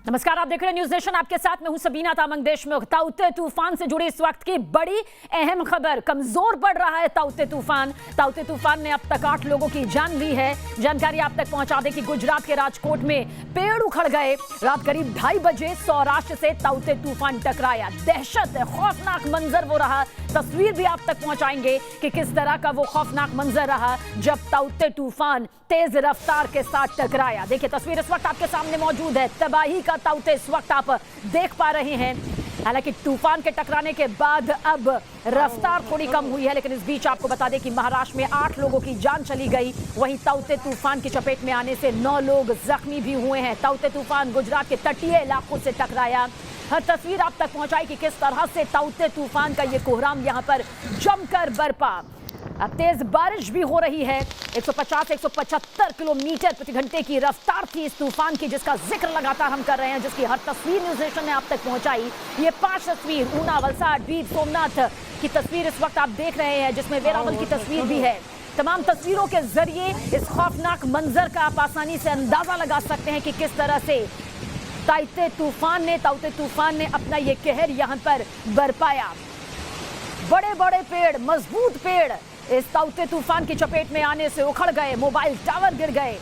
नमस्कार, आप देख रहे हैं न्यूज नेशन। आपके साथ मैं हूं सबीना तामंग। देश में ताउते तूफान से जुड़ी इस वक्त की बड़ी अहम खबर। कमजोर पड़ रहा है ताउते तूफान। ताउते तूफान ने अब तक 8 लोगों की जान ली है। जानकारी आप तक पहुंचा दें कि गुजरात के राजकोट में पेड़ उखड़ गए। रात करीब 2:30 बजे सौराष्ट्र से ताउते तूफान टकराया। दहशत, खौफनाक मंजर वो रहा। तस्वीर भी आप तक पहुंचाएंगे कि किस तरह का वो खौफनाक मंजर रहा जब ताउते तूफान तेज रफ्तार के साथ टकराया। देखिए, तस्वीर इस वक्त आपके सामने मौजूद है। तबाही का ताउते इस वक्त आप देख पा रहे हैं। हालांकि तूफान के टकराने के बाद अब रफ्तार थोड़ी कम हुई है, लेकिन इस बीच आपको बता दें कि महाराष्ट्र में 8 लोगों की जान चली गई। वहीं ताउते तूफान की चपेट में आने से 9 लोग जख्मी भी हुए हैं। ताउते तूफान गुजरात के तटीय इलाकों से टकराया। हर तस्वीर आप तक पहुंचाई कि किस तरह से ताउते तूफान का ये कोहराम यहां पर जमकर बरपा। अब तेज बारिश भी हो रही है। 150-175 किलोमीटर प्रति घंटे की रफ्तार थी इस तूफान की, जिसका जिक्र लगातार हम कर रहे हैं, जिसकी हर तस्वीर न्यूज नेशन ने आप तक पहुंचाई। ये 5 तस्वीर ऊना, वलसाड, बीड, सोमनाथ की तस्वीर इस वक्त आप देख रहे हैं, जिसमें वेरावल की तस्वीर भी है। तमाम तस्वीरों के जरिए इस खौफनाक मंजर का आप आसानी से अंदाजा लगा सकते हैं कि किस तरह से ताउते तूफान ने अपना ये कहर यहां पर बरपाया। बड़े बड़े पेड़, मजबूत पेड़ इस ताउते तूफान की चपेट में आने से उखड़ गए। मोबाइल टावर गिर गए।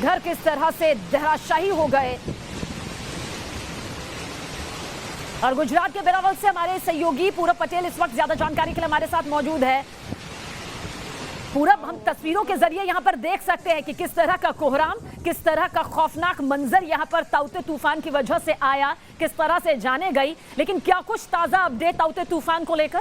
घर किस तरह से धराशायी हो गए। और गुजरात के वेरावल से हमारे सहयोगी पूरब पटेल इस वक्त ज्यादा जानकारी के लिए हमारे साथ मौजूद है। पूरब, हम तस्वीरों के जरिए यहां पर देख सकते हैं कि किस तरह का कोहराम, किस तरह का खौफनाक मंजर यहां पर ताउते तूफान की वजह से आया, किस तरह से जाने गई। लेकिन क्या कुछ ताजा अपडेट ताउते तूफान को लेकर?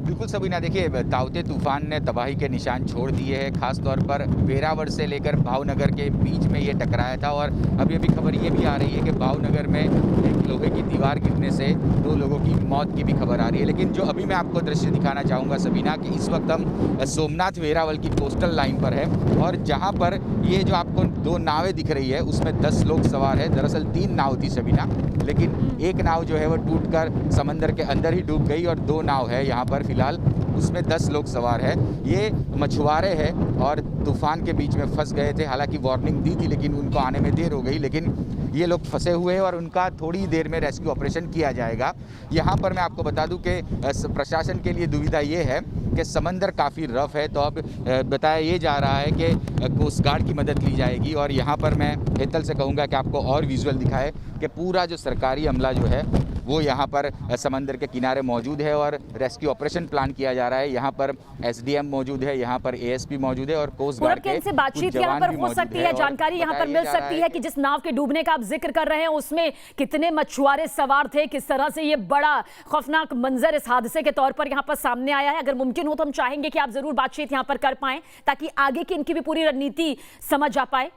बिल्कुल सबीना, देखिए, ताउते तूफान ने तबाही के निशान छोड़ दिए हैं। खास तौर पर वेरावल से लेकर भावनगर के बीच में ये टकराया था। और अभी अभी खबर ये भी आ रही है कि भावनगर में एक लोहे की दीवार गिरने से 2 लोगों की मौत की भी खबर आ रही है। लेकिन जो अभी मैं आपको दृश्य दिखाना चाहूँगा सबीना, कि इस वक्त हम सोमनाथ वेरावल की कोस्टल लाइन पर है। और जहाँ पर ये जो आपको 2 नावें दिख रही है, उसमें 10 लोग सवार है। दरअसल 3 नाव थी सबीना, लेकिन एक नाव जो है वो टूटकर समंदर के अंदर ही डूब गई। और 2 नाव है यहाँ पर फिलहाल, उसमें 10 लोग सवार है। ये मछुआरे हैं और तूफान के बीच में फंस गए थे। हालांकि वार्निंग दी थी, लेकिन उनको आने में देर हो गई। लेकिन ये लोग फंसे हुए हैं और उनका थोड़ी देर में रेस्क्यू ऑपरेशन किया जाएगा। यहाँ पर मैं आपको बता दूं कि प्रशासन के लिए दुविधा ये है कि समंदर काफ़ी रफ है। तो अब बताया ये जा रहा है कि कोस्ट गार्ड की मदद ली जाएगी। और यहाँ पर मैं हेतल से कहूँगा कि आपको और विजुअल दिखाए कि पूरा जो सरकारी अमला जो है वो यहाँ पर समंदर के किनारे मौजूद है और रेस्क्यू ऑपरेशन प्लान किया जा रहा है। यहाँ पर SDM मौजूद है, यहाँ पर ASP मौजूद है और कोस्ट गार्ड के से बातचीत यहाँ पर हो सकती है। जानकारी यहाँ पर मिल सकती है कि जिस नाव के डूबने का आप जिक्र कर रहे हैं उसमें कितने मछुआरे सवार थे, किस तरह से ये बड़ा खौफनाक मंजर इस हादसे के तौर पर यहाँ पर सामने आया है। अगर मुमकिन हो तो हम चाहेंगे कि आप जरूर बातचीत यहाँ पर कर पाएं, ताकि आगे की इनकी भी पूरी रणनीति समझ आ पाए।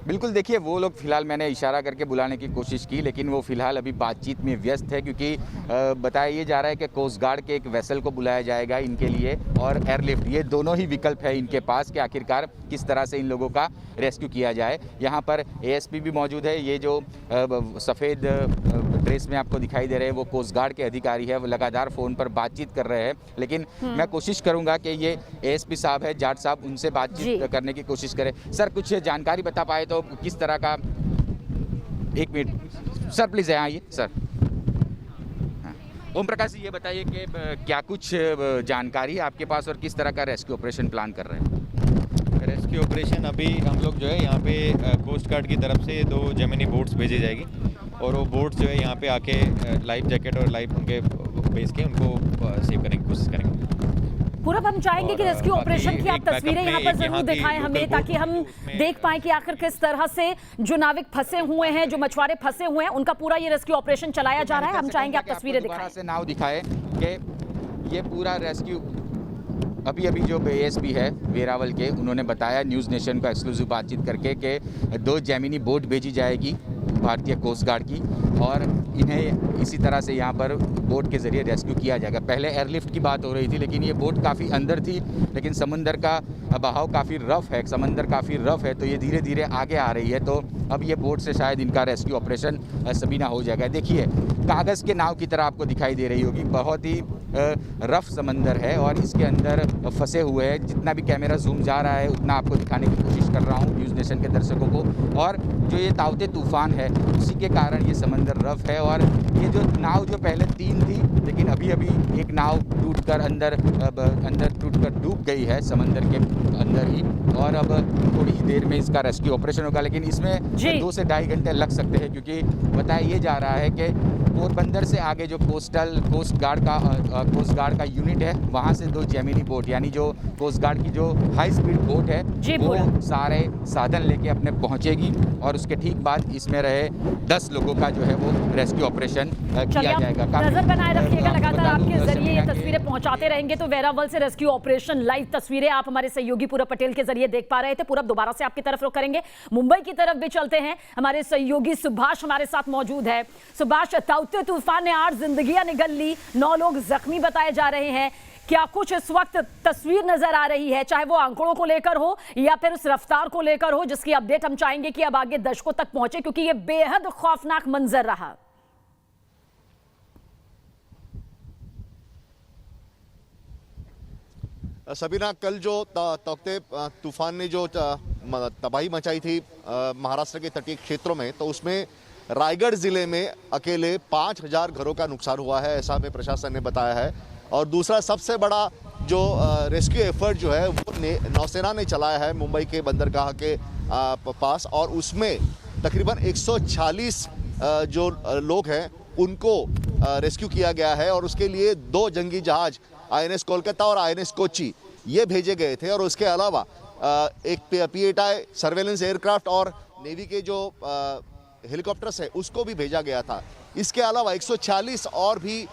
बिल्कुल, देखिए, वो लोग फिलहाल मैंने इशारा करके बुलाने की कोशिश की, लेकिन वो फिलहाल अभी बातचीत में व्यस्त है। क्योंकि बताया ये जा रहा है कि कोस्ट गार्ड के एक वेसल को बुलाया जाएगा इनके लिए, और एयरलिफ्ट, ये दोनों ही विकल्प है इनके पास कि आखिरकार किस तरह से इन लोगों का रेस्क्यू किया जाए। यहाँ पर ASP भी मौजूद है। ये जो सफ़ेद ड्रेस में आपको दिखाई दे रहे हैं वो कोस्ट गार्ड के अधिकारी है। वो लगातार फ़ोन पर बातचीत कर रहे हैं। लेकिन मैं कोशिश करूँगा कि ये ASP साहब है, जाट साहब, उनसे बातचीत करने की कोशिश करें। सर, कुछ जानकारी बता पाए तो किस तरह का? 1 मिनट सर, प्लीज़ यहाँ आइए सर। ओम प्रकाश जी, ये बताइए कि क्या कुछ जानकारी है आपके पास और किस तरह का रेस्क्यू ऑपरेशन प्लान कर रहे हैं? रेस्क्यू ऑपरेशन अभी हम लोग जो है यहाँ पे कोस्ट गार्ड की तरफ से 2 जेमिनी बोट्स भेजी जाएगी। और वो बोट्स जो है यहाँ पे आके लाइफ जैकेट और लाइफ उनके भेज के उनको सेव करने की कोशिश करेंगे। पूरब, हम चाहेंगे कि रेस्क्यू ऑपरेशन की आप तस्वीरें यहाँ पर जरूर दिखाएं हमें, ताकि हम देख पाएं कि आखिर किस तरह से जो नाविक फंसे हुए हैं, जो मछुआरे फंसे हुए हैं, उनका पूरा ये रेस्क्यू ऑपरेशन चलाया जा रहा है। हम चाहेंगे आप तस्वीरें दिखाएं। से नाव दिखाएं कि ये पूरा रेस्क्यू अभी जो ASP है वेरावल के, उन्होंने बताया न्यूज़ नेशन को एक्सक्लूसिव बातचीत करके कि 2 जेमिनी बोट भेजी जाएगी भारतीय कोस्ट गार्ड की, और इन्हें इसी तरह से यहाँ पर बोट के ज़रिए रेस्क्यू किया जाएगा। पहले एयरलिफ्ट की बात हो रही थी, लेकिन ये बोट काफ़ी अंदर थी। लेकिन समंदर का बहाव काफ़ी रफ़ है, समंदर काफ़ी रफ़ है, तो ये धीरे धीरे आगे आ रही है। तो अब ये बोट से शायद इनका रेस्क्यू ऑपरेशन सबीना हो जाएगा। देखिए, कागज़ के नाव की तरह आपको दिखाई दे रही होगी। बहुत ही रफ समंदर है और इसके अंदर फंसे हुए हैं। जितना भी कैमरा जूम जा रहा है उतना आपको दिखाने की कोशिश कर रहा हूँ न्यूज़ नेशन के दर्शकों को। और जो ये ताउते तूफान है उसी के कारण ये समंदर रफ है और ये जो नाव जो पहले 3 थी लेकिन अभी एक नाव टूटकर अंदर टूटकर डूब गई है समंदर के अंदर ही और अब थोड़ी ही देर में इसका रेस्क्यू ऑपरेशन होगा। लेकिन इसमें 2 से 2.5 घंटे लग सकते हैं क्योंकि बताया ये जा रहा है कि पोरबंदर से आगे जो कोस्ट गार्ड का यूनिट है वहाँ से 2 जेमिनी बोट यानी जो कोस्ट गार्ड की जो हाई स्पीड बोट है वो सारे साधन लेके अपने पहुँचेगी और उसके ठीक बाद इसमें रहे 10 लोगों का जो है वो रेस्क्यू ऑपरेशन किया जाएगा। नजर बनाए रखिएगा, लगातार आपके जरिए ये तस्वीरें पहुंचाते रहेंगे। तो वेरावल से रेस्क्यू ऑपरेशन लाइव तस्वीरें आप हमारे सहयोगी पूरब पटेल के जरिए देख पा रहे थे। पूरब दोबारा से आपकी तरफ रुख करेंगे, मुंबई की तरफ भी चलते हैं। हमारे सहयोगी सुभाष हमारे साथ मौजूद है। सुभाष, ताउते तूफान ने 8 जिंदगियां निगल ली, 9 लोग जख्मी बताए जा रहे हैं। क्या कुछ इस वक्त तस्वीर नजर आ रही है, चाहे वो आंकड़ों को लेकर हो या फिर उस रफ्तार को लेकर हो, जिसकी अपडेट हम चाहेंगे कि अब आगे दर्शकों तक पहुंचे क्योंकि ये बेहद खौफनाक मंजर रहा। सबीना, कल जो ताउते तूफान ने जो तबाही मचाई थी महाराष्ट्र के तटीय क्षेत्रों में, तो उसमें रायगढ़ जिले में अकेले 5000 घरों का नुकसान हुआ है, ऐसा हमें प्रशासन ने बताया है। और दूसरा सबसे बड़ा जो रेस्क्यू एफर्ट जो है वो नौसेना ने चलाया है मुंबई के बंदरगाह के पास और उसमें तकरीबन 146 जो लोग हैं उनको रेस्क्यू किया गया है और उसके लिए 2 जंगी जहाज INS कोलकाता और INS कोच्चि ये भेजे गए थे और उसके अलावा एक PATI सर्वेलेंस एयरक्राफ्ट और नेवी के जो हेलीकॉप्टर्स है उसको भी भेजा गया था। इसके अलावा 146 और भी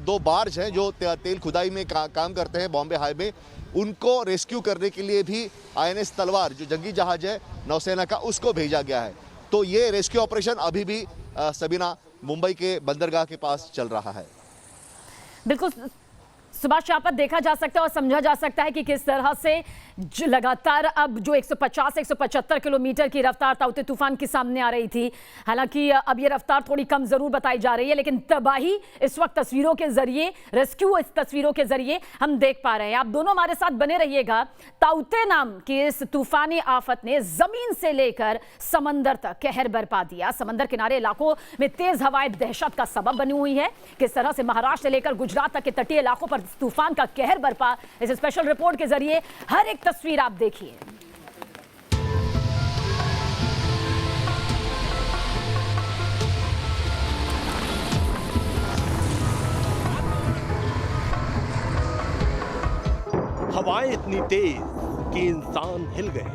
2 बार्ज हैं जो तेल खुदाई में काम करते हैं बॉम्बे हाई में, उनको रेस्क्यू करने के लिए भी INS तलवार जो जंगी जहाज है नौसेना का उसको भेजा गया है। तो ये रेस्क्यू ऑपरेशन अभी भी सबीना मुंबई के बंदरगाह के पास चल रहा है। बिल्कुल सुभाष, यहाँ पर देखा जा सकता है और समझा जा सकता है कि किस तरह से लगातार अब जो 150-175 किलोमीटर की रफ्तार ताउते तूफान की सामने आ रही थी, हालांकि अब ये रफ्तार थोड़ी कम जरूर बताई जा रही है, लेकिन तबाही इस वक्त तस्वीरों के जरिए, रेस्क्यू इस तस्वीरों के जरिए हम देख पा रहे हैं। आप दोनों हमारे साथ बने रहिएगा। ताउते नाम की इस तूफानी आफत ने जमीन से लेकर समंदर तक कहर बरपा दिया। समंदर किनारे इलाकों में तेज हवाएं दहशत का सबब बनी हुई है। किस तरह से महाराष्ट्र से लेकर गुजरात तक के तटीय इलाकों पर तूफान का कहर बरपा, इस स्पेशल रिपोर्ट के जरिए हर एक तस्वीर आप देखिए। हवाएं इतनी तेज कि इंसान हिल गए।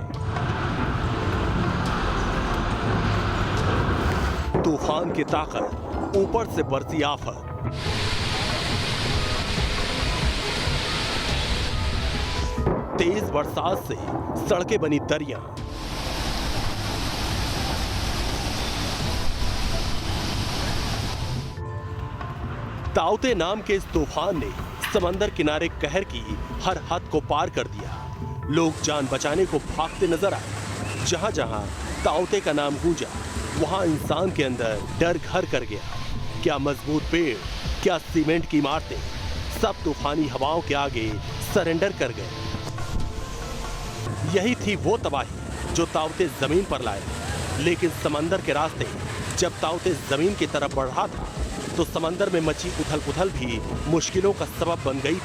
तूफान की ताकत, ऊपर से बरसी आफत। तेज बरसात से सड़कें बनी दरिया। ताउते नाम के इस तूफान ने समंदर किनारे कहर की हर हद को पार कर दिया। लोग जान बचाने को भागते नजर आए। जहां जहां ताउते का नाम गूंजा वहां इंसान के अंदर डर घर कर गया। क्या मजबूत पेड़, क्या सीमेंट की इमारतें, सब तूफानी हवाओं के आगे सरेंडर कर गए। यही थी वो तबाही जो ताउते जमीन पर लाया। लेकिन समंदर के रास्ते जब ताउते जमीन की तरफ बढ़ रहा था तो समंदर में मची उथल पुथल भी मुश्किलों का सबब बन गई।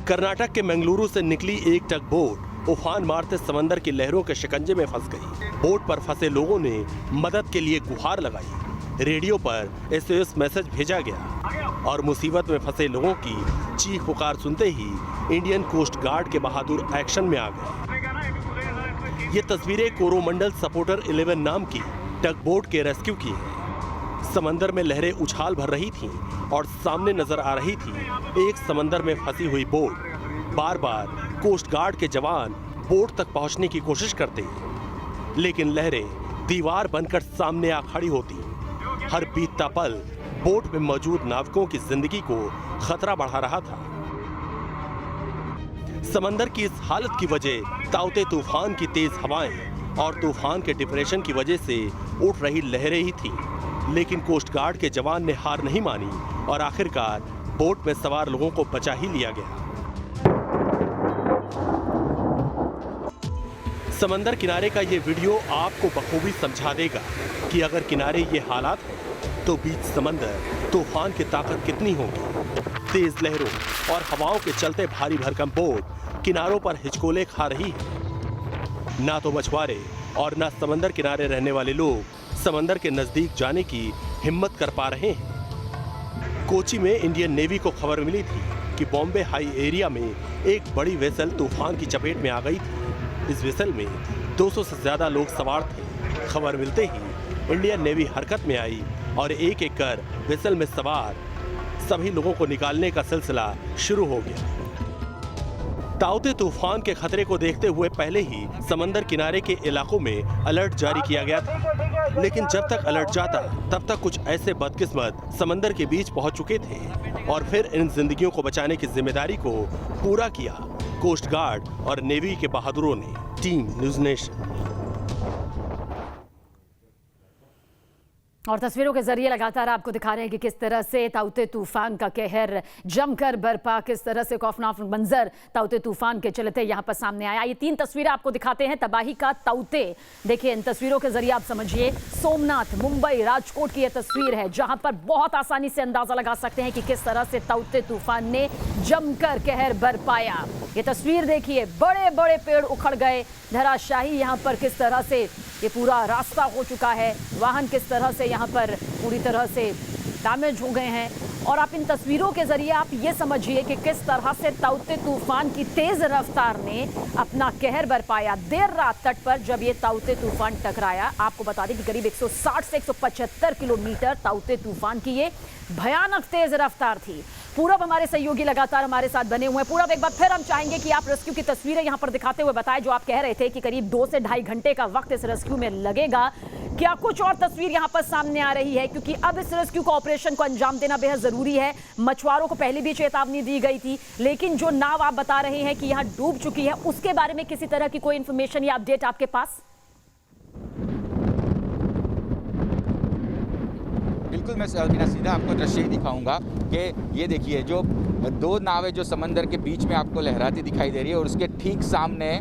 कर्नाटक के मंगलुरु से निकली एक टग बोट उफान मारते समंदर की लहरों के शिकंजे में फंस गई। बोट पर फंसे लोगों ने मदद के लिए गुहार लगाई। रेडियो पर SOS मैसेज भेजा गया और मुसीबत में फंसे लोगों की चीख पुकार सुनते ही इंडियन कोस्ट गार्ड के बहादुर एक्शन में आ गए। ये तस्वीरें कोरोमंडल सपोर्टर 11 नाम की टग बोट के रेस्क्यू की है। समंदर में लहरें उछाल भर रही थीं और सामने नजर आ रही थी एक समंदर में फंसी हुई बोट। बार बार कोस्ट गार्ड के जवान बोट तक पहुंचने की कोशिश करते, लेकिन लहरें दीवार बनकर सामने आ खड़ी होती। हर बीतता पल बोट में मौजूद नाविकों की जिंदगी को खतरा बढ़ा रहा था। समंदर की इस हालत की वजह ताउते तूफान की तेज हवाएं और तूफान के डिप्रेशन की वजह से उठ रही लहरें ही थी। लेकिन कोस्ट गार्ड के जवान ने हार नहीं मानी और आखिरकार बोट में सवार लोगों को बचा ही लिया गया। समंदर किनारे का ये वीडियो आपको बखूबी समझा देगा कि अगर किनारे ये हालात हैं तो बीच समंदर तूफान की ताकत कितनी होगी। तेज लहरों और हवाओं के चलते भारी भरकम बोट किनारों पर हिचकोले खा रही है। ना तो मछुआरे और ना समंदर किनारे रहने वाले लोग समंदर के नजदीक जाने की हिम्मत कर पा रहे हैं। कोची में इंडियन नेवी को खबर मिली थी कि बॉम्बे हाई एरिया में एक बड़ी वेसल तूफान की चपेट में आ गई थी। इस वेसल में 200 से ज्यादा लोग सवार थे। खबर मिलते ही इंडियन नेवी हरकत में आई और एक एक कर वेसल में सवार सभी लोगों को निकालने का सिलसिला शुरू हो गया। ताउते तूफान के खतरे को देखते हुए पहले ही समंदर किनारे के इलाकों में अलर्ट जारी किया गया था, लेकिन जब तक अलर्ट जाता तब तक कुछ ऐसे बदकिस्मत समंदर के बीच पहुंच चुके थे और फिर इन जिंदगियों को बचाने की जिम्मेदारी को पूरा किया कोस्ट गार्ड और नेवी के बहादुरों ने। Team news nation. और तस्वीरों के जरिए लगातार आपको दिखा रहे हैं कि किस तरह से ताउते तूफान का कहर जमकर बरपा, किस तरह से खौफनाक मंजर ताउते तूफान के चलते यहां पर सामने आया। ये 3 तस्वीरें आपको दिखाते हैं तबाही का ताउते। देखिए इन तस्वीरों के जरिए आप समझिए सोमनाथ, मुंबई, राजकोट की यह तस्वीर है जहां पर बहुत आसानी से अंदाजा लगा सकते हैं कि किस तरह से ताउते तूफान ने जमकर कहर बरपाया। ये तस्वीर देखिए, बड़े बड़े पेड़ उखड़ गए, धराशाही यहाँ पर किस तरह से ये पूरा रास्ता हो चुका है, वाहन किस तरह से यहाँ पर पूरी तरह से डैमेज हो गए हैं। और आप इन तस्वीरों के जरिए आप ये समझिए कि किस तरह से ताउते तूफान की तेज रफ्तार ने अपना कहर बरपाया। देर रात तट पर जब ये ताउते तूफान टकराया, आपको बता दें कि करीब 160 से 175 किलोमीटर ताउते तूफान की ये भयानक तेज रफ्तार थी। पूरब हमारे सहयोगी लगातार हमारे साथ बने हुए हैं। पूरब, एक बार फिर हम चाहेंगे कि आप रेस्क्यू की तस्वीरें यहां पर दिखाते हुए बताएं, जो आप कह रहे थे कि करीब 2 से ढाई घंटे का वक्त इस रेस्क्यू में लगेगा। क्या कुछ और तस्वीर यहां पर सामने आ रही है? क्योंकि अब इस रेस्क्यू को ऑपरेशन को अंजाम देना बेहद जरूरी है। मछुआरों को पहले भी चेतावनी दी गई थी, लेकिन जो नाव आप बता रहे हैं कि यहां डूब चुकी है, उसके बारे में किसी तरह की कोई इंफॉर्मेशन या अपडेट आपके पास? बिल्कुल, मैं सीधा आपको दृश्य दिखाऊंगा कि ये देखिए जो 2 नावें जो समंदर के बीच में आपको लहराती दिखाई दे रही है और उसके ठीक सामने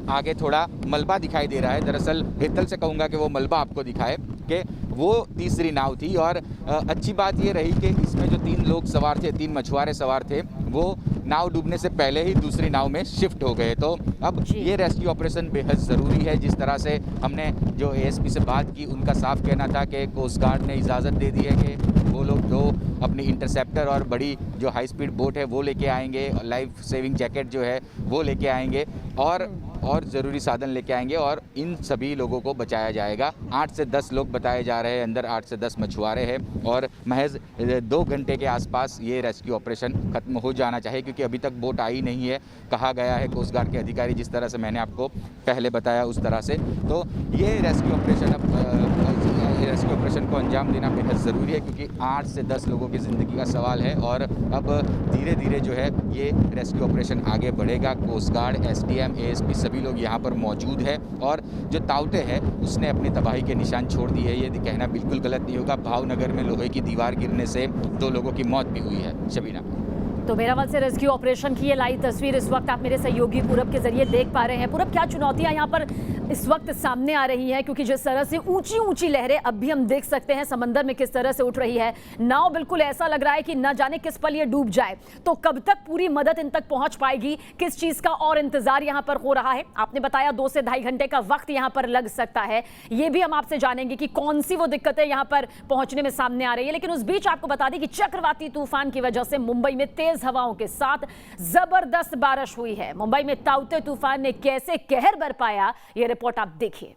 आगे थोड़ा मलबा दिखाई दे रहा है। दरअसल बेहतर से कहूँगा कि वो मलबा आपको दिखाए कि वो तीसरी नाव थी। और अच्छी बात ये रही कि इसमें जो 3 लोग सवार थे, 3 मछुआरे सवार थे, वो नाव डूबने से पहले ही दूसरी नाव में शिफ्ट हो गए। तो अब ये रेस्क्यू ऑपरेशन बेहद ज़रूरी है। जिस तरह से हमने जो एएसपी से बात की, उनका साफ कहना था कि कोस्ट गार्ड ने इजाज़त दे दी है कि वो लोग जो अपनी इंटरसेप्टर और बड़ी जो हाई स्पीड बोट है वो लेके आएंगे, लाइफ सेविंग जैकेट जो है वो लेके आएंगे और ज़रूरी साधन लेके आएंगे और इन सभी लोगों को बचाया जाएगा। 8 से 10 लोग बताए जा रहे हैं, अंदर 8 से 10 मछुआरे हैं और महज 2 घंटे के आसपास ये रेस्क्यू ऑपरेशन खत्म हो जाना चाहिए, क्योंकि अभी तक बोट आई नहीं है। कहा गया है कोस्ट गार्ड के अधिकारी, जिस तरह से मैंने आपको पहले बताया उस तरह से। तो ये रेस्क्यू ऑपरेशन को अंजाम देना बेहद ज़रूरी है, क्योंकि 8 से 10 लोगों की ज़िंदगी का सवाल है और अब धीरे धीरे जो है ये रेस्क्यू ऑपरेशन आगे बढ़ेगा। कोस्ट गार्ड, एसडीएम, एएसपी सभी लोग यहाँ पर मौजूद है और जो ताउते है उसने अपनी तबाही के निशान छोड़ दिए है। ये कहना बिल्कुल गलत नहीं होगा। भावनगर में लोहे की दीवार गिरने से 2 लोगों की मौत भी हुई है। शबीना, तो मेरावल से रेस्क्यू ऑपरेशन की ये लाइव तस्वीर इस वक्त आप मेरे सहयोगी पूरब के जरिए देख पा रहे हैं। पूरब, क्या चुनौतियां यहाँ पर इस वक्त सामने आ रही हैं? क्योंकि जिस तरह से ऊंची ऊंची लहरें अब भी हम देख सकते हैं समंदर में किस तरह से उठ रही है, नाव बिल्कुल ऐसा लग रहा है कि न जाने किस पल ये डूब जाए। तो कब तक पूरी मदद इन तक पहुंच पाएगी? किस चीज का और इंतजार यहाँ पर हो रहा है? आपने बताया 2 से ढाई घंटे का वक्त यहाँ पर लग सकता है। ये भी हम आपसे जानेंगे कि कौन सी वो दिक्कतें यहाँ पर पहुंचने में सामने आ रही है। लेकिन उस बीच आपको बता दें कि चक्रवाती तूफान की वजह से मुंबई में तेज हवाओं के साथ जबरदस्त बारिश हुई है। मुंबई में ताउते तूफान ने कैसे कहर बरपाया, ये रिपोर्ट आप देखिए।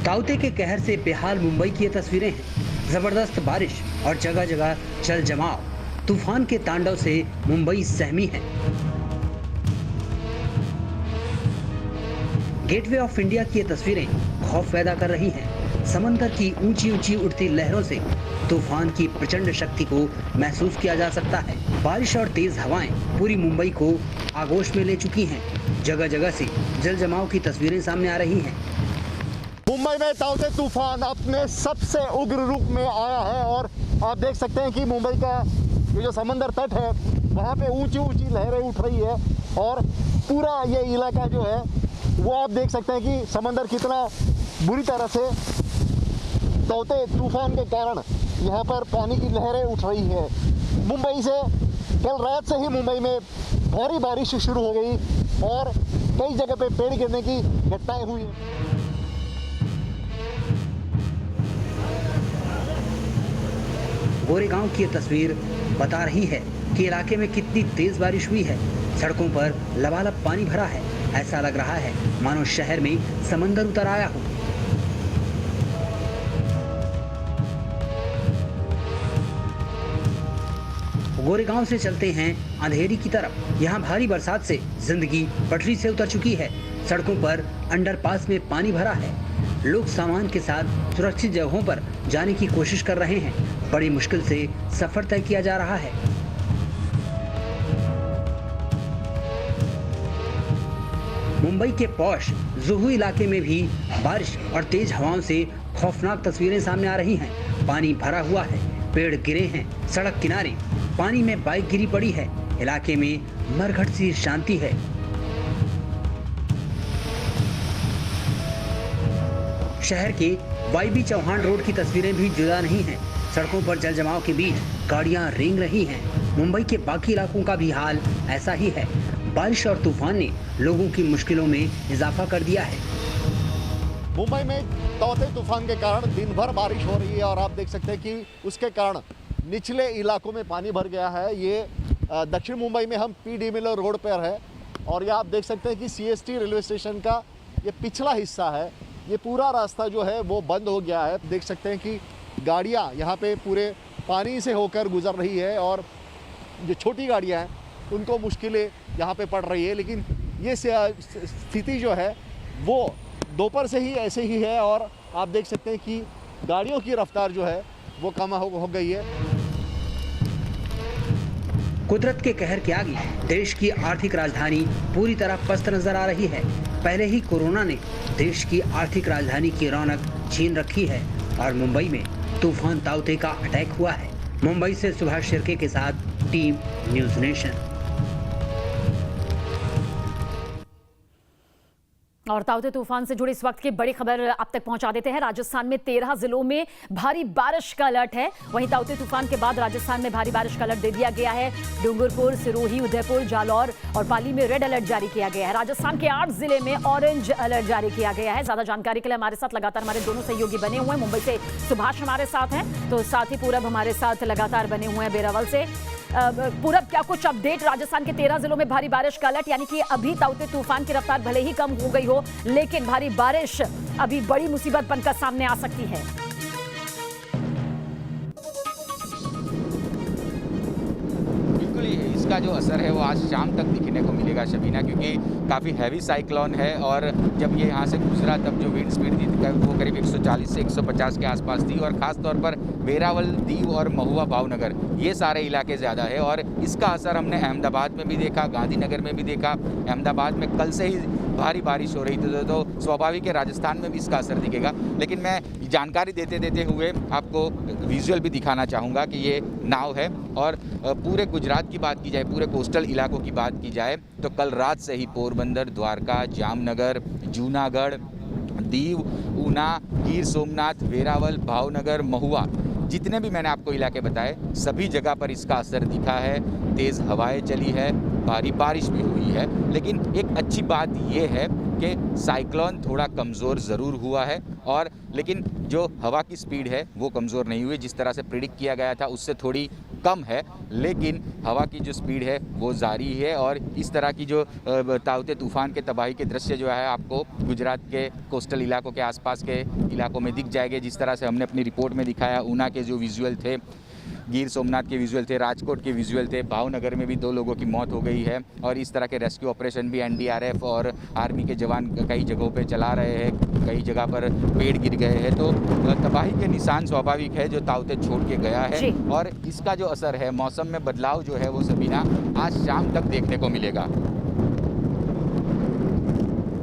ताउते के कहर से बेहाल मुंबई की ये तस्वीरें हैं। जबरदस्त बारिश और जगह जगह जल जमाव। तूफान के तांडव से मुंबई सहमी है। गेटवे ऑफ इंडिया की ये तस्वीरें खौफ पैदा कर रही हैं। समंदर की ऊंची ऊंची उठती लहरों से तूफान की प्रचंड शक्ति को महसूस किया जा सकता है। बारिश और तेज हवाएं पूरी मुंबई को आगोश में ले चुकी हैं। जगह जगह से जल जमाव की तस्वीरें सामने आ रही हैं। मुंबई में ताउते तूफान अपने सबसे उग्र रूप में आया है और आप देख सकते हैं कि मुंबई का ये जो समंदर तट है वहाँ पे ऊंची ऊंची लहरें उठ रही है और पूरा ये इलाका जो है वो आप देख सकते हैं कि समंदर कितना बुरी तरह से ताउते तूफान के कारण यहाँ पर पानी की लहरें उठ रही है। मुंबई से कल रात से ही मुंबई में भारी बारिश शुरू हो गई और कई जगह पे पेड़ गिरने की घटनाएं हुई हैं। गोरेगांव की ये तस्वीर बता रही है कि इलाके में कितनी तेज बारिश हुई है। सड़कों पर लबालब पानी भरा है। ऐसा लग रहा है मानो शहर में समंदर उतर आया हो। गोरेगांव से चलते हैं अंधेरी की तरफ। यहाँ भारी बरसात से जिंदगी पटरी से उतर चुकी है। सड़कों पर अंडरपास में पानी भरा है। लोग सामान के साथ सुरक्षित जगहों पर जाने की कोशिश कर रहे हैं। बड़ी मुश्किल से सफर तय किया जा रहा है। मुंबई के पॉश जुहू इलाके में भी बारिश और तेज हवाओं से खौफनाक तस्वीरें सामने आ रही हैं। पानी भरा हुआ है, पेड़ गिरे हैं, सड़क किनारे पानी में बाइक गिरी पड़ी है। इलाके में मरघट सी शांति है। शहर के वाईबी चौहान रोड की तस्वीरें भी जुदा नहीं हैं। सड़कों पर जल जमाव के बीच गाड़ियां रेंग रही हैं। मुंबई के बाकी इलाकों का भी हाल ऐसा ही है। बारिश और तूफान ने लोगों की मुश्किलों में इजाफा कर दिया है। मुंबई में ताउते तूफान के कारण दिन भर बारिश हो रही है और आप देख सकते हैं कि उसके कारण निचले इलाकों में पानी भर गया है। ये दक्षिण मुंबई में हम पी.डी. मिलर रोड पर है और ये आप देख सकते हैं कि CST रेलवे स्टेशन का ये पिछला हिस्सा है। ये पूरा रास्ता जो है वो बंद हो गया है। देख सकते हैं कि गाड़ियाँ यहाँ पे पूरे पानी से होकर गुजर रही है और जो छोटी गाड़ियाँ हैं उनको मुश्किलें यहाँ पे पड़ रही है। लेकिन ये स्थिति जो है वो दोपहर से ही ऐसे ही है और आप देख सकते हैं कि गाड़ियों की रफ्तार जो है वो कम हो गई है। कुदरत के कहर के आगे देश की आर्थिक राजधानी पूरी तरह पस्त नजर आ रही है। पहले ही कोरोना ने देश की आर्थिक राजधानी की रौनक छीन रखी है और मुंबई में तूफान ताउते का अटैक हुआ है। मुंबई से सुभाष शिर्के के साथ टीम न्यूज़ नेशन। और ताउते तूफान से जुड़ी इस वक्त की बड़ी खबर आप तक पहुंचा देते हैं। राजस्थान में 13 जिलों में भारी बारिश का अलर्ट है। वहीं ताउते तूफान के बाद राजस्थान में भारी बारिश का अलर्ट दे दिया गया है। डूंगरपुर, सिरोही, उदयपुर, जालौर और पाली में रेड अलर्ट जारी किया गया है। राजस्थान के 8 जिले में ऑरेंज अलर्ट जारी किया गया है। ज्यादा जानकारी के लिए हमारे साथ लगातार हमारे दोनों सहयोगी बने हुए हैं। मुंबई से सुभाष हमारे साथ हैं, तो साथ ही पूरब हमारे साथ लगातार बने हुए हैं बेरावल से। पूरब, क्या कुछ अपडेट? राजस्थान के 13 जिलों में भारी बारिश का अलर्ट, यानी कि अभी ताउते तूफान की रफ्तार भले ही कम हो गई हो लेकिन भारी बारिश अभी बड़ी मुसीबत बनकर सामने आ सकती है। बिल्कुल ही इसका जो असर है वो आज शाम तक दिखने को मिलेगा शबीना, क्योंकि काफ़ी हैवी साइक्लोन है और जब ये यहाँ से गुजरा तब जो विंड स्पीड थी वो करीब 140 से 150 के आसपास थी और ख़ास तौर पर वेरावल, दीव और महुआ, भावनगर ये सारे इलाके ज़्यादा है और इसका असर हमने अहमदाबाद में भी देखा, गांधीनगर में भी देखा। अहमदाबाद में कल से ही भारी बारिश हो रही थी तो स्वाभाविक है राजस्थान में भी इसका असर दिखेगा। लेकिन मैं जानकारी देते हुए आपको विजुअल भी दिखाना चाहूँगा कि ये नाव है और पूरे गुजरात की बात की जाए, पूरे कोस्टल इलाकों की बात की जाए तो कल रात से ही पोरबंदर, द्वारका, जामनगर, जूनागढ़, दीव, ऊना, गिर सोमनाथ, वेरावल, भावनगर, महुआ, जितने भी मैंने आपको इलाके बताए सभी जगह पर इसका असर दिखा है। तेज़ हवाएं चली है, भारी बारिश भी हुई है। लेकिन एक अच्छी बात यह है कि साइक्लोन थोड़ा कमज़ोर ज़रूर हुआ है और लेकिन जो हवा की स्पीड है वो कमज़ोर नहीं हुई। जिस तरह से प्रिडिक्ट किया गया था उससे थोड़ी कम है, लेकिन हवा की जो स्पीड है वो जारी है और इस तरह की जो ताउते तूफान के तबाही के दृश्य जो है आपको गुजरात के कोस्टल इलाकों के आसपास के इलाकों में दिख जाएंगे। जिस तरह से हमने अपनी रिपोर्ट में दिखाया, ऊना के जो विजुअल थे, गिर सोमनाथ के विजुअल थे, राजकोट के विजुअल थे, भावनगर में भी 2 लोगों की मौत हो गई है और इस तरह के रेस्क्यू ऑपरेशन भी NDRF और आर्मी के जवान कई जगहों पे चला रहे हैं। कई जगह पर पेड़ गिर गए हैं तो तबाही के निशान स्वाभाविक है जो ताउते छोड़ के गया है और इसका जो असर है मौसम में बदलाव जो है वो सबीना आज शाम तक देखने को मिलेगा।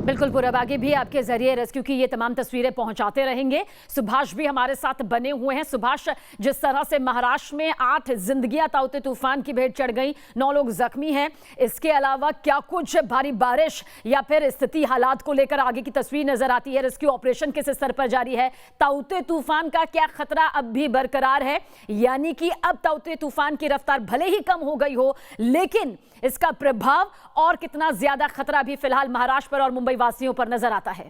बिल्कुल पूरब, आगे भी आपके जरिए रेस्क्यू की ये तमाम तस्वीरें पहुंचाते रहेंगे। सुभाष भी हमारे साथ बने हुए हैं। सुभाष, जिस तरह से महाराष्ट्र में 8 जिंदगियां ताउते तूफान की भेंट चढ़ गई, 9 लोग जख्मी हैं, इसके अलावा क्या कुछ भारी बारिश या फिर स्थिति हालात को लेकर आगे की तस्वीर नजर आती है? रेस्क्यू ऑपरेशन किस स्तर पर जारी है? ताउते तूफान का क्या खतरा अब भी बरकरार है, यानी कि अब ताउते तूफान की रफ्तार भले ही कम हो गई हो, लेकिन इसका प्रभाव और कितना ज्यादा खतरा भी फिलहाल महाराष्ट्र पर और मुंबई वासियों पर नजर आता है?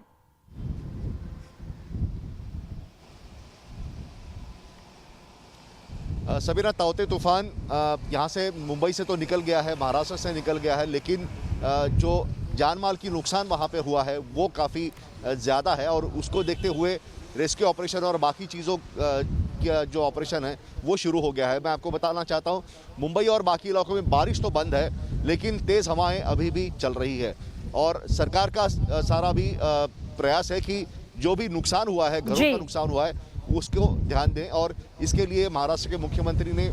सबीना, ताउते तूफान यहाँ से मुंबई से तो निकल गया है, महाराष्ट्र से निकल गया है, लेकिन जो जान माल की नुकसान वहाँ पे हुआ है वो काफ़ी ज़्यादा है और उसको देखते हुए रेस्क्यू ऑपरेशन और बाकी चीज़ों का जो ऑपरेशन है वो शुरू हो गया है। मैं आपको बताना चाहता हूँ, मुंबई और बाकी इलाकों में बारिश तो बंद है, लेकिन तेज़ हवाएं अभी भी चल रही है और सरकार का सारा भी प्रयास है कि जो भी नुकसान हुआ है, घरों का नुकसान हुआ है, उसको ध्यान दें। और इसके लिए महाराष्ट्र के मुख्यमंत्री ने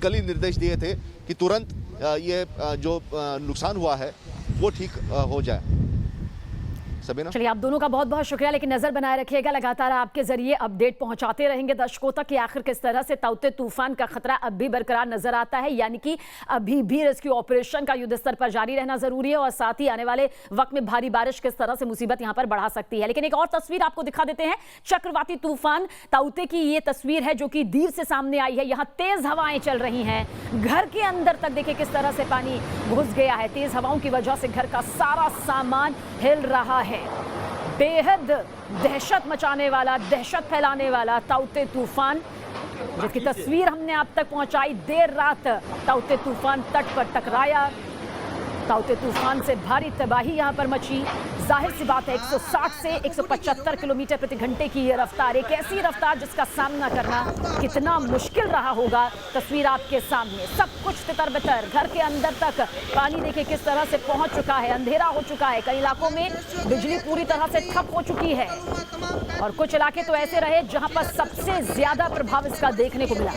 कल ही निर्देश दिए थे कि तुरंत ये जो नुकसान हुआ है वो ठीक हो जाए। सबीना, चलिए, आप दोनों का बहुत बहुत शुक्रिया, लेकिन नजर बनाए रखिएगा, लगातार आपके जरिए अपडेट पहुंचाते रहेंगे दर्शकों तक कि आखिर किस तरह से ताउते तूफान का खतरा अब भी बरकरार नजर आता है, यानी कि अभी भी रेस्क्यू ऑपरेशन का युद्ध स्तर पर जारी रहना जरूरी है और साथ ही आने वाले वक्त में भारी बारिश किस तरह से मुसीबत यहां पर बढ़ा सकती है। लेकिन एक और तस्वीर आपको दिखा देते हैं, चक्रवाती तूफान ताउते की ये तस्वीर है जो कि दीव से सामने आई है। यहाँ तेज हवाएं चल रही हैं, घर के अंदर तक देखिए किस तरह से पानी घुस गया है। तेज हवाओं की वजह से घर का सारा सामान हिल रहा है। बेहद दहशत मचाने वाला, दहशत फैलाने वाला ताउते तूफान, जिसकी तस्वीर हमने आप तक पहुंचाई। देर रात ताउते तूफान तट पर टकराया, ताउते तूफान से भारी तबाही यहां पर मची। जाहिर सी बात है 160 से 175 किलोमीटर प्रति घंटे की ये रफ्तार, एक ऐसी रफ्तार जिसका सामना करना कितना मुश्किल रहा होगा। तस्वीर आपके सामने, सब कुछ तितर-बितर, घर के अंदर तक पानी देखिए किस तरह से पहुंच चुका है, अंधेरा हो चुका है, कई इलाकों में बिजली पूरी तरह से ठप हो चुकी है और कुछ इलाके तो ऐसे रहे जहां पर सबसे ज्यादा प्रभाव इसका देखने को मिला।